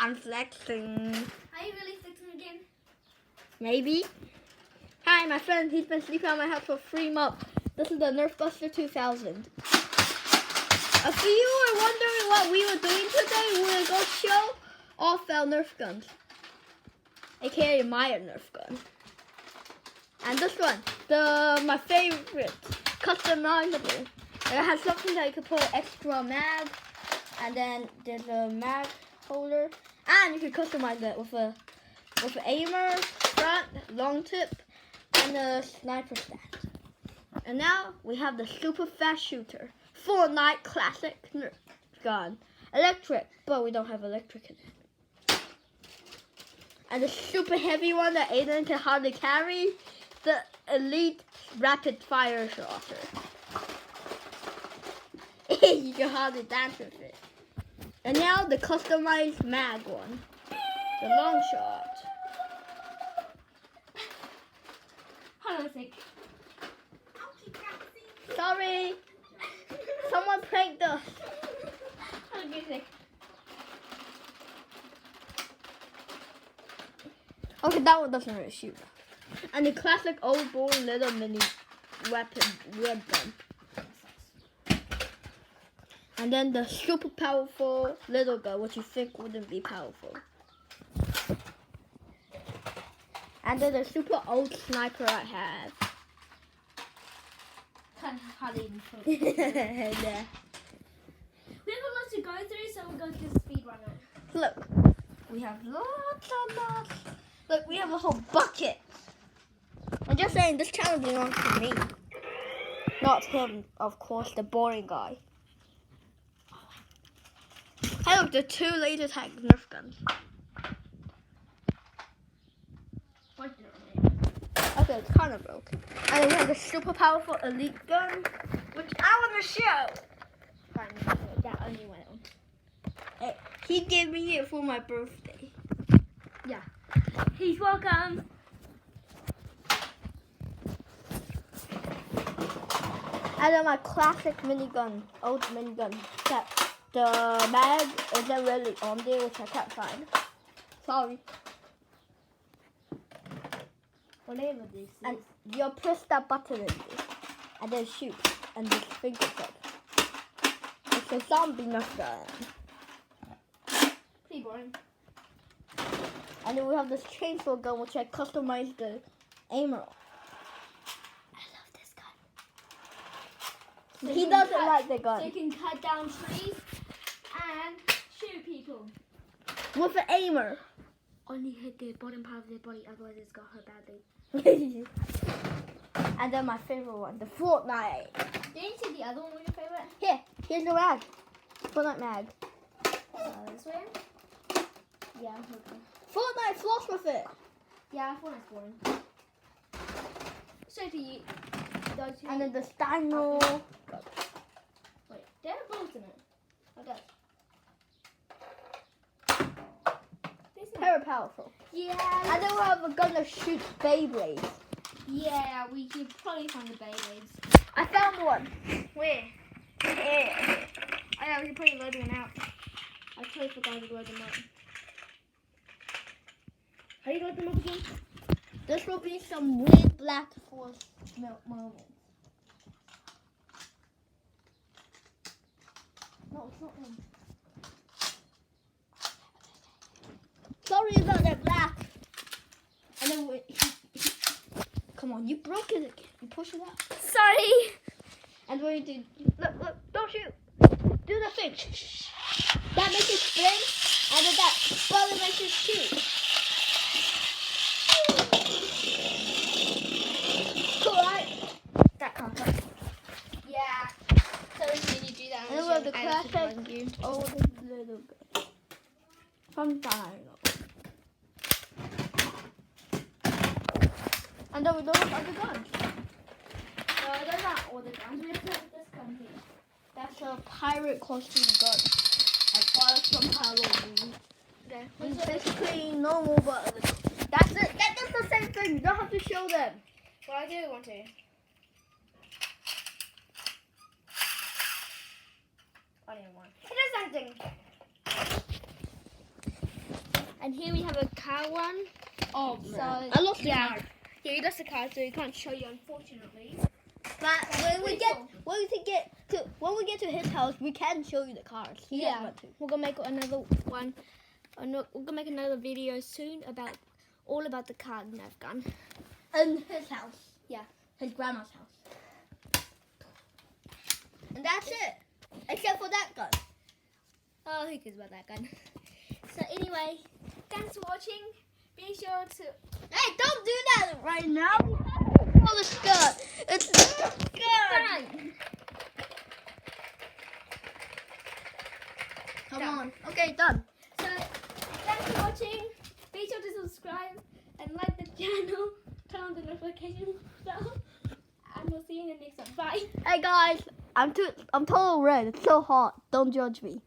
I'm flexing. Are you really flexing again? Maybe. Hi, my friend. He's been sleeping at my house for 3 months. This is the Nerf Buster 2000. If you were wondering what we were doing today, we were going to show off our Nerf guns. AKA my Nerf gun. And this one, my favorite, customizable. It has something that you can put extra mag, and then there's a mag holder, and you can customize it with an aimer, front, long tip, and a sniper stand. And now we have the super fast shooter, Fortnite classic Nerf gun, electric, but we don't have electric in it. And the super heavy one that Aiden can hardly carry, the Elite Rapid Fire Shooter. You can hardly dance with it. And now the customized mag one, the long shot. Hold on a sec. Sorry, someone pranked us. Hold on a sec. Okay, that one doesn't really shoot. And the classic old boy little mini weapon gun. And then the super powerful little gun, which you think wouldn't be powerful. And then the super old sniper I have. Can't hardly even put Yeah. We have a lot to go through, so we're going to speed run it. Look, we have lots and lots. Look, we have a whole bucket. I'm just saying, this channel belongs to me. Not him, of course, the boring guy. Hey, look, the 2 laser tag Nerf guns. Okay, it's kind of broken. And then we have the super powerful elite gun, which I want to show. Fine, that only went on. Hey, he gave me it for my birthday. Yeah. He's welcome. And then my classic minigun, old minigun. That the mag isn't really on there, which I can't find. Sorry. Whatever this is. And you press that button in this, and then shoot, and this finger up. It's a zombie Nerf gun. Pretty boring. And then we have this chainsaw gun, which I customized the aimer on. I love this gun. So He you doesn't can like the So gun. you can cut down trees and shoot people. With an aimer. Only hit the bottom part of their body, otherwise it's got hurt badly. And then my favorite one, the Fortnite. Didn't you say the other one was your favorite? Here, here's the mag. Fortnite mag. This way? Yeah, I'm hoping. Fortnite floss with it. Yeah, I thought it's boring. So do you... Those who... And then the Stino. Wait, there are bullets in it. Like that. Very powerful. Yeah. And then we have a gun that shoots Beyblades. Yeah, we could probably find the Beyblades. I found one. Where? Here. Oh yeah, we could probably load one out. I totally forgot to load them up. How do you load them up again? This will be some weird Black Force moments. No, it's not one. Sorry about that black. And then come on, you broke it again. You push it out. Sorry. And when you do, look, don't shoot. Do the thing. That makes it spin, and then that bullet makes it shoot. Cool, right? That counts. Yeah. So when you do that, And then we have the classic old little guy. From Dino. And then we don't have other guns. they're not all the guns. We have to put this gun here. That's a pirate costume gun. I bought it from Halloween. Okay. It's basically normal, but that's it. That's the same thing. You don't have to show them. Well, I do want to. I didn't want. It does something. here we have a car one. Oh, So I lost the card. Yeah, you lost the card, so we can't show you, unfortunately. But when we get to his house, we can show you the cards. He doesn't want to. We're gonna make another one. We're gonna make another video soon about all about the card Nerf gun. In his house. Yeah. His grandma's house. And that's it. Except for that gun. Oh, who cares about that gun? So anyway, thanks for watching. Be sure to. Hey, don't do that right now. Oh, the skirt. It's the skirt. Come on. Okay, done. So thanks for watching. Be sure to subscribe and like the channel. Turn on the notification bell. And we'll see you in the next one. Bye. Hey guys, I'm total red. It's so hot. Don't judge me.